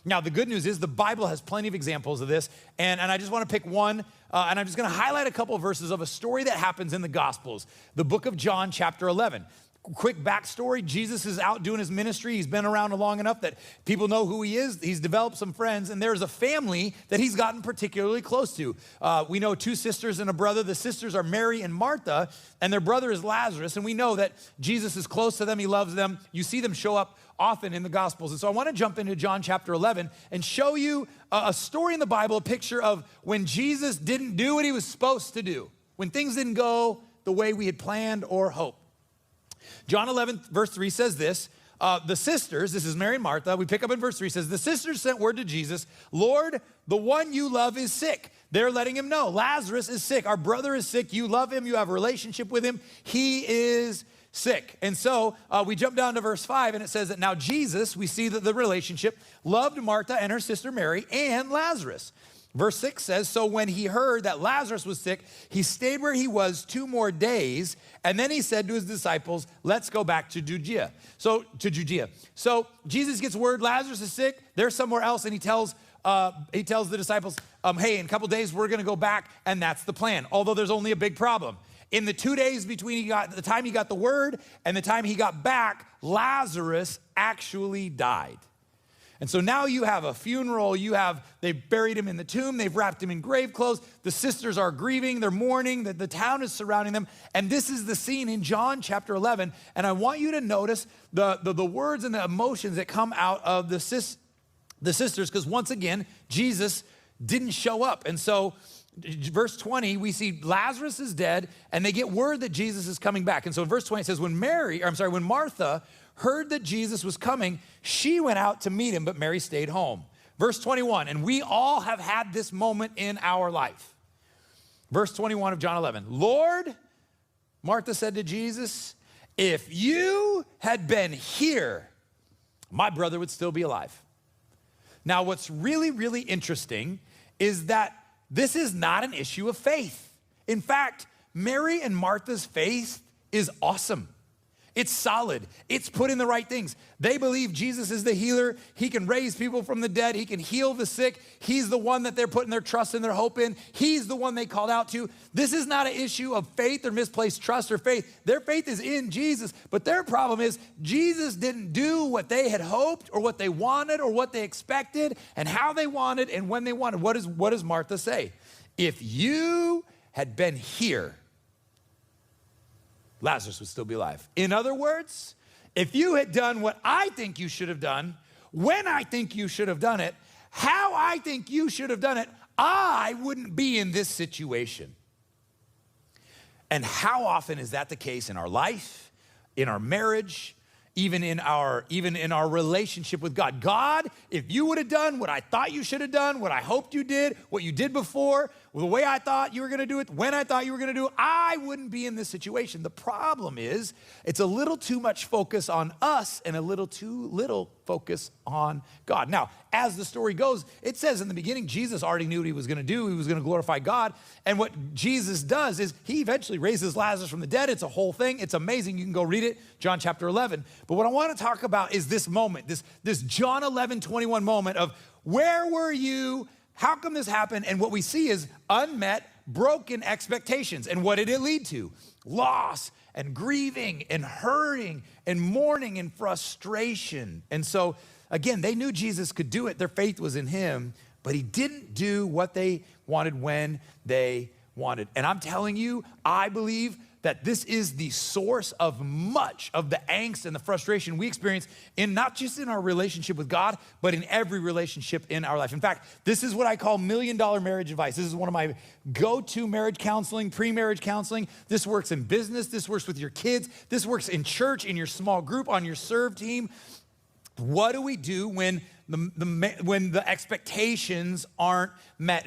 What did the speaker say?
Now, the good news is the Bible has plenty of examples of this, and I just want to pick one, and I'm just going to highlight a couple of verses of a story that happens in the Gospels, the book of John, chapter 11. Quick backstory, Jesus is out doing his ministry. He's been around long enough that people know who he is. He's developed some friends, and there's a family that he's gotten particularly close to. We know two sisters and a brother. The sisters are Mary and Martha, and their brother is Lazarus, and we know that Jesus is close to them. He loves them. You see them show up often in the Gospels. And so I want to jump into John chapter 11 and show you a story in the Bible, a picture of when Jesus didn't do what he was supposed to do, when things didn't go the way we had planned or hoped. John 11, verse 3 says this, the sisters, this is Mary and Martha, we pick up in verse 3, says, the sisters sent word to Jesus, Lord, the one you love is sick. They're letting him know, Lazarus is sick. Our brother is sick. You love him. You have a relationship with him. He is sick. And so we jump down to verse 5, and it says that now Jesus, we see that the relationship, loved Martha and her sister Mary and Lazarus. Verse 6 says, so when he heard that Lazarus was sick, he stayed where he was 2 more days, and then he said to his disciples, let's go back to Judea. So Jesus gets word Lazarus is sick. They're somewhere else, and he tells the disciples, hey, in a couple days, we're going to go back, and that's the plan, although there's only a big problem. In the 2 days between the time he got the word and the time he got back, Lazarus actually died. And so now you have a funeral, they've buried him in the tomb, they've wrapped him in grave clothes, the sisters are grieving, they're mourning, the town is surrounding them, and this is the scene in John chapter 11, and I want you to notice the words and the emotions that come out of the sisters, because once again, Jesus didn't show up, and so verse 20, we see Lazarus is dead, and they get word that Jesus is coming back, and so in verse 20 it says, when Martha heard that Jesus was coming, she went out to meet him, but Mary stayed home. Verse 21, and we all have had this moment in our life. Verse 21 of John 11, Lord, Martha said to Jesus, if you had been here, my brother would still be alive. Now, what's really, really interesting is that this is not an issue of faith. In fact, Mary and Martha's faith is awesome. It's solid. It's put in the right things. They believe Jesus is the healer. He can raise people from the dead. He can heal the sick. He's the one that they're putting their trust and their hope in. He's the one they called out to. This is not an issue of faith or misplaced trust or faith. Their faith is in Jesus, but their problem is Jesus didn't do what they had hoped or what they wanted or what they expected and how they wanted and when they wanted. What does Martha say? If you had been here, Lazarus would still be alive. In other words, if you had done what I think you should have done, when I think you should have done it, how I think you should have done it, I wouldn't be in this situation. And how often is that the case in our life, in our marriage, even in our relationship with God? God, if you would have done what I thought you should have done, what I hoped you did, what you did before, the way I thought you were going to do it, when I thought you were going to do it, I wouldn't be in this situation. The problem is it's a little too much focus on us and a little too little focus on God. Now, as the story goes, it says in the beginning, Jesus already knew what he was going to do. He was going to glorify God. And what Jesus does is he eventually raises Lazarus from the dead. It's a whole thing. It's amazing. You can go read it, John chapter 11. But what I want to talk about is this moment, this John 11:21 moment of where were you? How come this happened? And what we see is unmet, broken expectations. And what did it lead to? Loss and grieving and hurting and mourning and frustration. And so, again, they knew Jesus could do it. Their faith was in him, but he didn't do what they wanted when they wanted. And I'm telling you, I believe that this is the source of much of the angst and the frustration we experience in not just in our relationship with God, but in every relationship in our life. In fact, this is what I call $1 million marriage advice. This is one of my go-to marriage counseling, pre-marriage counseling. This works in business. This works with your kids. This works in church, in your small group, on your serve team. What do we do when the expectations aren't met?